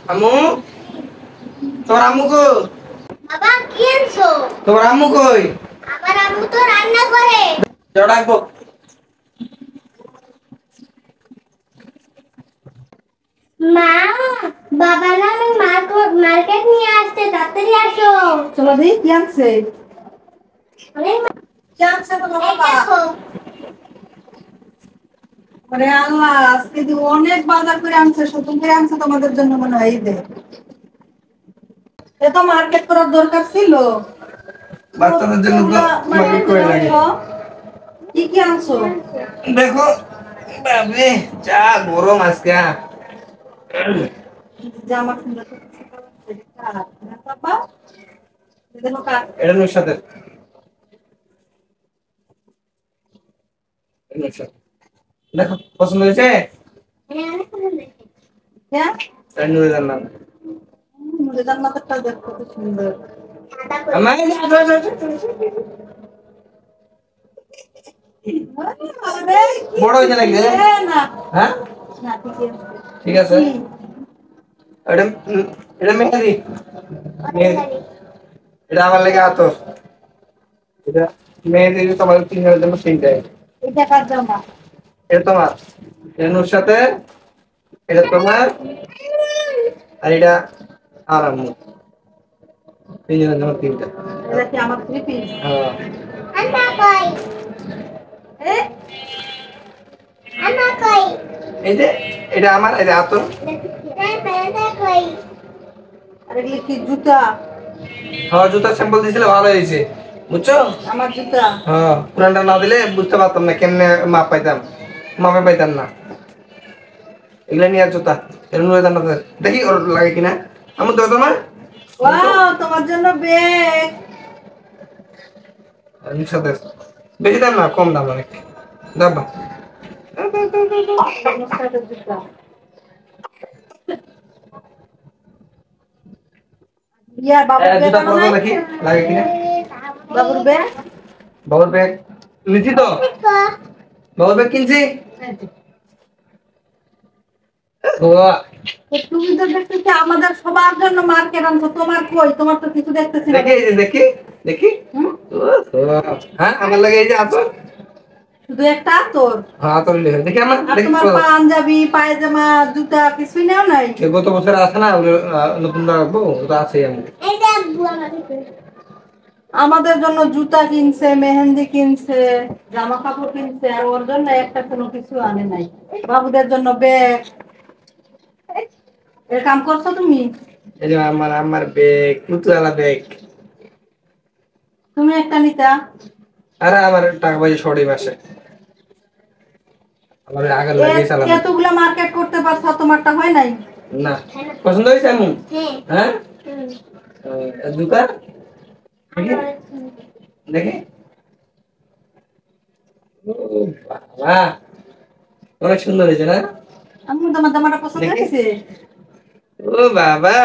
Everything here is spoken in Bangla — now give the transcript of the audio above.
আম্মু, তোর আম্মু কই? বাবা কি আনছো? তোর আম্মু কই? আমার আম্মু তো রান্না করে। যাও ডাকবো। মা, বাবা না আমি মার্কেট নিয়ে আসছে, তাড়াতাড়ি আসো। চলো দেখি কি আনছে। অনেক কি আনছে তোমার এই বাবা? দেখো। আরে আল্লাহ, আজকে দি অনেক বাজার করে আনছে, শুধু করে আনছে তোমাদের জন্য মনে হয়। এই দে, এ তো মার্কেট করার দরকার ছিল। বাচ্চাদের জন্য তো তোমরা মার্কেট করে লাগে। আনছো? কি কি আনছো? দেখো বাবরে, যা গরম আজকে। জামা কিনতে বাবা, দেখো কার এটা নুসাদের, দেখো পছন্দ হয়েছে? হ্যাঁ, নুরের নাম মুড়ে জান্নাতেরটা দেখো কত সুন্দর। আমার আরে কি বড় হয়েছে নাকি? না হ্যাঁ না, ঠিক আছে। এটা এটা মেহেদি, এটা আমার লেগে আতর। এটা মেহেদি তোমার তিনজনের জন্য তিনটাই। এটা কার জামা? এটা তোমার, এটা নুর সাথে, এটা তোমার, আর এটা আর আম্মু, তিনজনের জন্য তিনটা। এটা কি আমার থ্রি পিস? হ্যাঁ আন্না কই? এ আন্না কই? এই যে এটা আমার, এই যে আতর। আন্না কই? আর এগুলো কি জুতা? হ্যাঁ জুতার স্যাম্পল দিয়েছিলে, ভালো হয়েছে বুঝছো। আমার জুতা। হ্যাঁ পুরানটা না দিলে বুঝতে পারতাম না কেমনে মাপ পাইতাম, মাপে পাইতাম না। এগুলা নিয়ে আর জুতা এর নুরে দাম দেখি ওর লাগে কিনা। আমার তো তোমার ওয়াও, তোমার জন্য ব্যাগ। সাথে বেশি দাম না, কম দাম অনেক। দাবা নমস্কারের জুতা। ইয়া বাবুর ব্যাগ জুতা আনো পরবো নাই? দেখি লাগে কিনা। বাবুর ব্যাগ? বাবুর ব্যাগ নিচ্ছি তো, বাবুর ব্যাগ কিনছি। বাবা তুমি তো দেখতেছি আমাদের সবার জন্য মার্কেট আনছো, তোমার কই? তোমার তো কিছু দেখতেছি না। দেখি এই যে দেখি দেখি। হুম? হ্যাঁ আমার লাগে এই যে আতর। শুধু একটা আতর? হ্যাঁ আতর লিখে দেখি আমার আর দেখি। তোমার পাঞ্জাবি, পায়জামা, জুতা কিছুই নেও নাই? গত বছর আছে না, নতুন রাখবো, ওটা আছে আমি। এই যে আব্বু আমাকে। আমাদের জন্য জুতা কিনছে, মেহেন্দি কিনছে, জামা কাপড় কিনছে, আর ওর জন্য একটা কোনো কিছু আনে নাই। বাবুদের জন্য ব্যাগ। এর কাম করছো তুমি? এই যে আমার ব্যাগ, পুতুয়ালা ব্যাগ। তুমি একটা নিতা। আরে আমার টাকা পয়সা শর্ট এই মাসে, আমার আগের লাগিয়ে চালাম। এতগুলা মার্কেট করতে পারছো, তোমারটা হয় নাই? না পছন্দ হয়েছে এমন? হ্যাঁ। হ্যাঁ জুতা দেখি দেখি। ও বাবা, অনেক সুন্দর হয়েছে না? আমি তোমার জামাটা পছন্দ দেখি। হয়েছে? ও বাবা